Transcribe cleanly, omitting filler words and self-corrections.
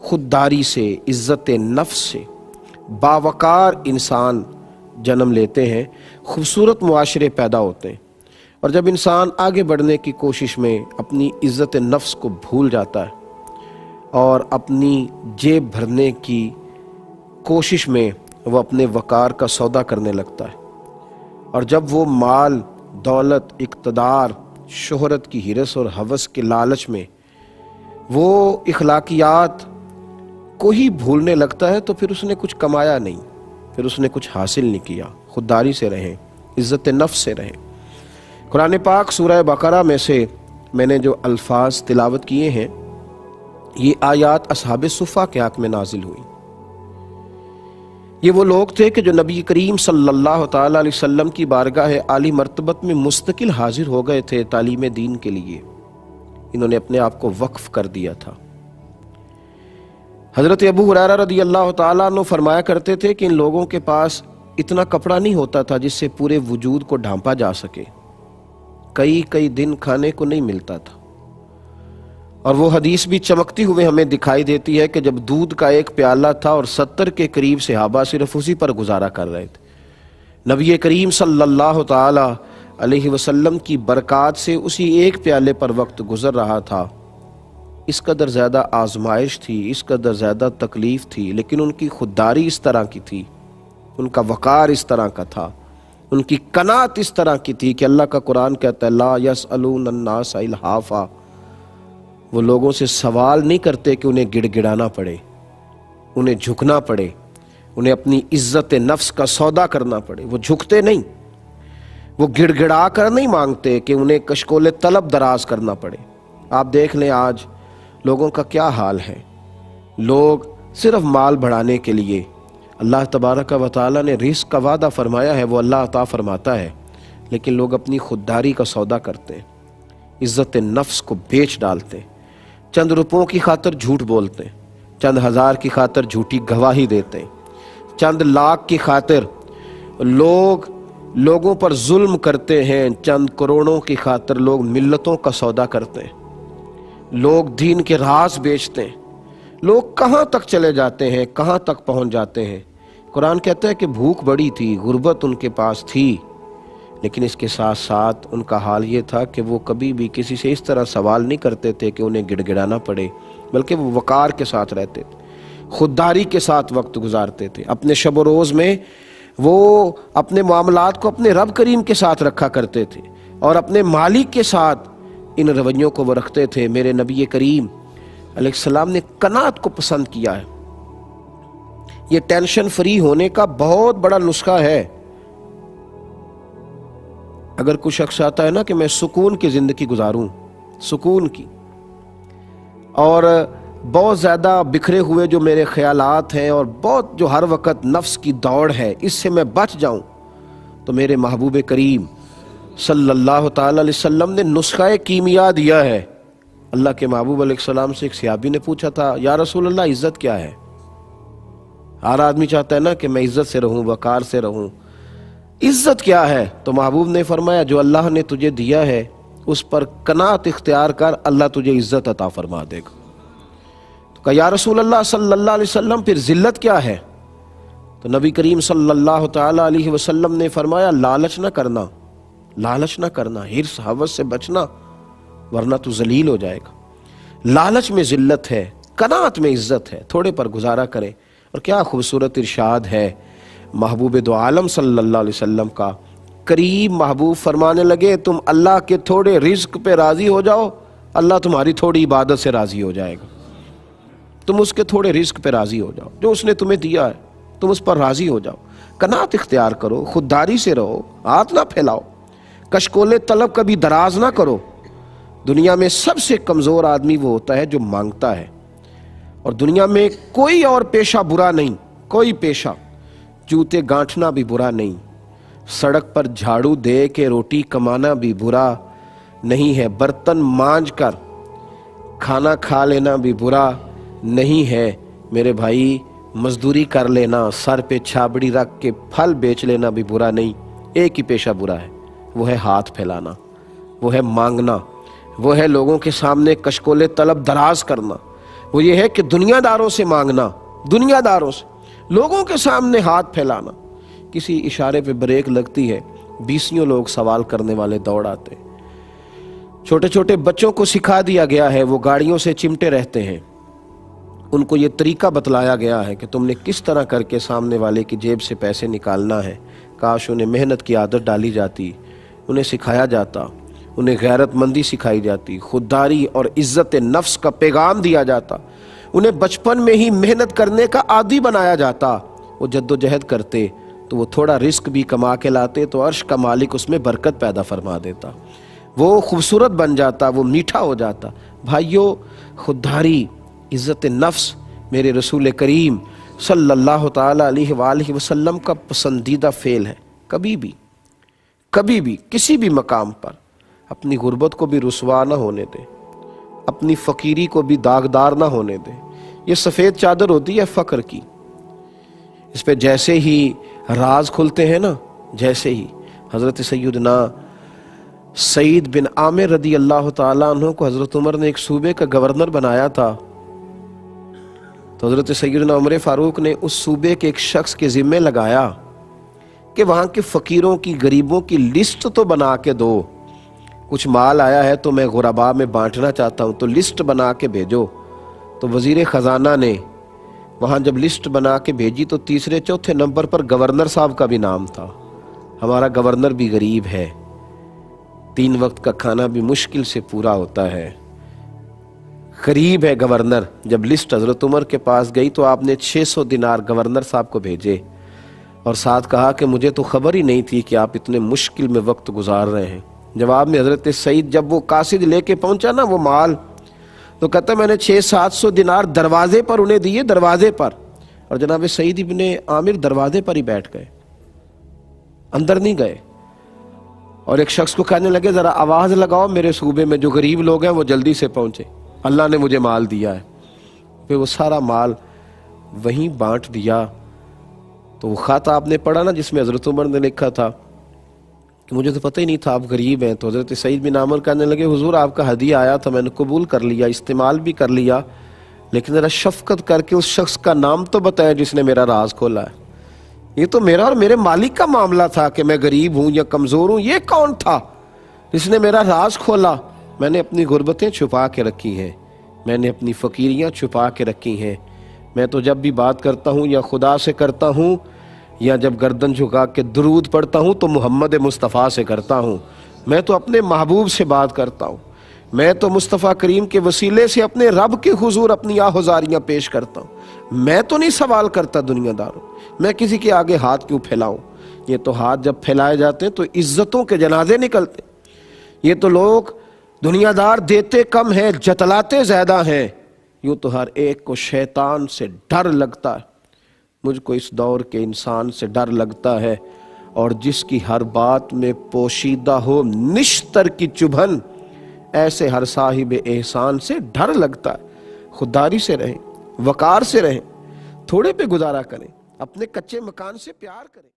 خودداری سے، عزت نفس سے باوقار انسان جنم لیتے ہیں، خوبصورت معاشرے پیدا ہوتے ہیں۔ اور جب انسان آگے بڑھنے کی کوشش میں اپنی عزت نفس کو بھول جاتا ہے اور اپنی جیب بھرنے کی کوشش میں وہ اپنے وقار کا سودا کرنے لگتا ہے، اور جب وہ مال، دولت، اقتدار، شہرت کی ہرس اور ہوس کے لالچ میں وہ اخلاقیات کو ہی بھولنے لگتا ہے، تو پھر اس نے کچھ کمایا نہیں، پھر اس نے کچھ حاصل نہیں کیا۔ خودداری سے رہیں، عزت نفس سے رہیں۔ قرآن پاک سورہ بقرہ میں سے میں نے جو الفاظ تلاوت کیے ہیں، یہ آیات اصحاب صفہ کے حق میں نازل ہوئی۔ یہ وہ لوگ تھے کہ جو نبی کریم صلی اللہ تعالیٰ علیہ وسلم کی بارگاہ عالی مرتبت میں مستقل حاضر ہو گئے تھے تعلیم دین کے لیے۔ انہوں نے اپنے آپ کو وقف کر دیا تھا۔ حضرت ابو ہریرہ رضی اللہ تعالیٰ عنہ فرمایا کرتے تھے کہ ان لوگوں کے پاس اتنا کپڑا نہیں ہوتا تھا جس سے پورے وجود کو ڈھانپا جا سکے، کئی دن کھانے کو نہیں ملتا تھا۔ اور وہ حدیث بھی چمکتی ہوئے ہمیں دکھائی دیتی ہے کہ جب دودھ کا ایک پیالہ تھا اور 70 کے قریب صحابہ صرف اسی پر گزارا کر رہے تھے، نبی کریم صلی اللہ تعالی علیہ وسلم کی برکات سے اسی ایک پیالے پر وقت گزر رہا تھا۔ اس قدر زیادہ آزمائش تھی، اس قدر زیادہ تکلیف تھی، لیکن ان کی خودداری اس طرح کی تھی، ان کا وقار اس طرح کا تھا، ان کی قناعت اس طرح کی تھی کہ اللہ کا قرآن کہتا ہے لا یسألون الناس الحافا، وہ لوگوں سے سوال نہیں کرتے کہ انہیں گڑ گڑانا پڑے، انہیں جھکنا پڑے، انہیں اپنی عزت نفس کا سودا کرنا پڑے۔ وہ جھکتے نہیں، وہ گڑ گڑا کر نہیں مانگتے کہ انہیں کشکول طلب دراز کرنا پڑے۔ آپ دیکھ لیں آج لوگوں کا کیا حال ہے۔ لوگ صرف مال بڑھانے کے لیے، اللہ تبارک و تعالیٰ نے رزق کا وعدہ فرمایا ہے، وہ اللہ عطا فرماتا ہے، لیکن لوگ اپنی خودداری کا سودا کرتے ہیں، عزت نفس کو بیچ ڈالتے ہیں، چند روپوں کی خاطر جھوٹ بولتے ہیں، چند ہزار کی خاطر جھوٹی گواہی دیتے ہیں، چند لاکھ کی خاطر لوگوں پر ظلم کرتے ہیں، چند کروڑوں کی خاطر لوگ ملتوں کا سودا کرتے ہیں، لوگ دین کے راز بیچتے ہیں۔ لوگ کہاں تک چلے جاتے ہیں، کہاں تک پہنچ جاتے ہیں۔ قرآن کہتا ہے کہ بھوک بڑی تھی، غربت ان کے پاس تھی، لیکن اس کے ساتھ ساتھ ان کا حال یہ تھا کہ وہ کبھی بھی کسی سے اس طرح سوال نہیں کرتے تھے کہ انہیں گڑ گڑانا پڑے، بلکہ وہ وقار کے ساتھ رہتے تھے، خودداری کے ساتھ وقت گزارتے تھے۔ اپنے شب و روز میں وہ اپنے معاملات کو اپنے رب کریم کے ساتھ رکھا کرتے تھے، اور اپنے مالک کے ساتھ ان رویوں کو وہ رکھتے تھے۔ میرے نبی کریم علیہ السلام نے قناعت کو پسند کیا ہے۔ یہ ٹینشن فری ہونے کا بہت بڑا نسخہ ہے۔ اگر کوئی شخص چاہتا ہے نا کہ میں سکون کی زندگی گزاروں، سکون کی، اور بہت زیادہ بکھرے ہوئے جو میرے خیالات ہیں اور بہت جو ہر وقت نفس کی دوڑ ہے، اس سے میں بچ جاؤں، تو میرے محبوب کریم صلی اللہ تعالی علیہ وسلم نے نسخہ کیمیا دیا ہے۔ اللہ کے محبوب علیہ السلام سے ایک صحابی نے پوچھا تھا یا رسول اللہ عزت کیا ہے؟ ہر آدمی چاہتا ہے نا کہ میں عزت سے رہوں، وقار سے رہوں، عزت کیا ہے؟ تو محبوب نے فرمایا جو اللہ نے تجھے دیا ہے اس پر قناعت اختیار کر، اللہ تجھے عزت عطا فرما دے گا۔ تو کہا یا رسول اللہ صلی اللہ علیہ وسلم پھر ذلت کیا ہے؟ تو نبی کریم صلی اللہ تعالی علیہ وسلم نے فرمایا لالچ نہ کرنا، لالچ نہ کرنا، حرص ہوس سے بچنا، ورنہ تو ذلیل ہو جائے گا۔ لالچ میں ذلت ہے، قناعت میں عزت ہے، تھوڑے پر گزارا کریں۔ اور کیا خوبصورت ارشاد ہے محبوب دو عالم صلی اللہ علیہ وسلم کا۔ قریب محبوب فرمانے لگے تم اللہ کے تھوڑے رزق پہ راضی ہو جاؤ، اللہ تمہاری تھوڑی عبادت سے راضی ہو جائے گا۔ تم اس کے تھوڑے رزق پہ راضی ہو جاؤ، جو اس نے تمہیں دیا ہے تم اس پر راضی ہو جاؤ، قناعت اختیار کرو، خودداری سے رہو، ہاتھ نہ پھیلاؤ، کشکول طلب کبھی دراز نہ کرو۔ دنیا میں سب سے کمزور آدمی وہ ہوتا ہے جو مانگتا ہے، اور دنیا میں کوئی اور پیشہ برا نہیں، کوئی پیشہ، جوتے گانٹھنا بھی برا نہیں، سڑک پر جھاڑو دے کے روٹی کمانا بھی برا نہیں ہے، برتن مانج کر کھانا کھا لینا بھی برا نہیں ہے میرے بھائی، مزدوری کر لینا، سر پہ چھابڑی رکھ کے پھل بیچ لینا بھی برا نہیں۔ ایک ہی پیشہ برا ہے، وہ ہے ہاتھ پھیلانا، وہ ہے مانگنا، وہ ہے لوگوں کے سامنے کشکول طلب دراز کرنا، وہ یہ ہے کہ دنیا داروں سے مانگنا، دنیا داروں سے، لوگوں کے سامنے ہاتھ پھیلانا، کسی اشارے پہ بریک لگتی ہے، 20 لوگ سوال کرنے والے دوڑ آتے۔ چھوٹے چھوٹے بچوں کو سکھا دیا گیا ہے، وہ گاڑیوں سے چمٹے رہتے ہیں، ان کو یہ طریقہ بتلایا گیا ہے کہ تم نے کس طرح کر کے سامنے والے کی جیب سے پیسے نکالنا ہے۔ کاش انہیں محنت کی عادت ڈالی جاتی، انہیں سکھایا جاتا، انہیں غیرت مندی سکھائی جاتی، خودداری اور عزت نفس کا پیغام دیا جاتا، انہیں بچپن میں ہی محنت کرنے کا عادی بنایا جاتا۔ وہ جد و جہد کرتے تو وہ تھوڑا رزق بھی کما کے لاتے تو عرش کا مالک اس میں برکت پیدا فرما دیتا، وہ خوبصورت بن جاتا، وہ میٹھا ہو جاتا۔ بھائیو، خودداری، عزت نفس میرے رسول کریم صلی اللہ تعالی علیہ وآلہ وسلم کا پسندیدہ فعل ہے۔ کبھی بھی کسی بھی مقام پر اپنی غربت کو بھی رسوا نہ ہونے دے، اپنی فقیری کو بھی داغدار نہ ہونے دے۔ یہ سفید چادر ہوتی ہے فقر کی، اس پہ جیسے ہی راز کھلتے ہیں نا، جیسے ہی حضرت سیدنا سعید بن عامر رضی اللہ تعالیٰ عنہ کو حضرت عمر نے ایک صوبے کا گورنر بنایا تھا، تو حضرت سیدنا عمر فاروق نے اس صوبے کے ایک شخص کے ذمہ لگایا کہ وہاں کے فقیروں کی، غریبوں کی لسٹ تو بنا کے دو، کچھ مال آیا ہے تو میں غرباء میں بانٹنا چاہتا ہوں، تو لسٹ بنا کے بھیجو۔ تو وزیر خزانہ نے وہاں جب لسٹ بنا کے بھیجی تو تیسرے چوتھے نمبر پر گورنر صاحب کا بھی نام تھا۔ ہمارا گورنر بھی غریب ہے، 3 وقت کا کھانا بھی مشکل سے پورا ہوتا ہے، غریب ہے گورنر۔ جب لسٹ حضرت عمر کے پاس گئی تو آپ نے 600 دینار گورنر صاحب کو بھیجے اور ساتھ کہا کہ مجھے تو خبر ہی نہیں تھی کہ آپ اتنے مشکل میں وقت گزار رہے ہیں۔ جواب میں حضرت سعید جب وہ قاصد لے کے پہنچا نا وہ مال، تو کہتا میں نے 600-700 دینار دروازے پر انہیں دیے، دروازے پر، اور جناب سعید ابن عامر دروازے پر ہی بیٹھ گئے، اندر نہیں گئے، اور ایک شخص کو کہنے لگے ذرا آواز لگاؤ میرے صوبے میں جو غریب لوگ ہیں وہ جلدی سے پہنچے، اللہ نے مجھے مال دیا ہے۔ پھر وہ سارا مال وہیں بانٹ دیا۔ تو وہ خط آپ نے پڑھا نا جس میں حضرت عمر نے لکھا تھا کہ مجھے تو پتہ ہی نہیں تھا آپ غریب ہیں، تو حضرت سعید بن عامر کہنے لگے حضور آپ کا ہدیہ آیا تھا، میں نے قبول کر لیا، استعمال بھی کر لیا، لیکن ذرا شفقت کر کے اس شخص کا نام تو بتایا جس نے میرا راز کھولا ہے۔ یہ تو میرا اور میرے مالک کا معاملہ تھا کہ میں غریب ہوں یا کمزور ہوں، یہ کون تھا جس نے میرا راز کھولا؟ میں نے اپنی غربتیں چھپا کے رکھی ہیں، میں نے اپنی فقیریاں چھپا کے رکھی ہیں، میں تو جب بھی بات کرتا ہوں یا خدا سے کرتا ہوں یا جب گردن جھکا کے درود پڑھتا ہوں تو محمد مصطفیٰ سے کرتا ہوں، میں تو اپنے محبوب سے بات کرتا ہوں، میں تو مصطفیٰ کریم کے وسیلے سے اپنے رب کے حضور اپنی آہوازاریاں پیش کرتا ہوں، میں تو نہیں سوال کرتا دنیا داروں، میں کسی کے آگے ہاتھ کیوں پھیلاؤں؟ یہ تو ہاتھ جب پھیلائے جاتے ہیں تو عزتوں کے جنازے نکلتے، یہ تو لوگ دنیا دار دیتے کم ہیں جتلاتے زیادہ ہیں، یوں تو ہر ایک کو شیطان سے ڈر لگتا ہے۔ مجھ کو اس دور کے انسان سے ڈر لگتا ہے، اور جس کی ہر بات میں پوشیدہ ہو نشتر کی چبھن، ایسے ہر صاحب احسان سے ڈر لگتا ہے۔ خودداری سے رہیں، وقار سے رہیں، تھوڑے پہ گزارا کریں، اپنے کچے مکان سے پیار کریں۔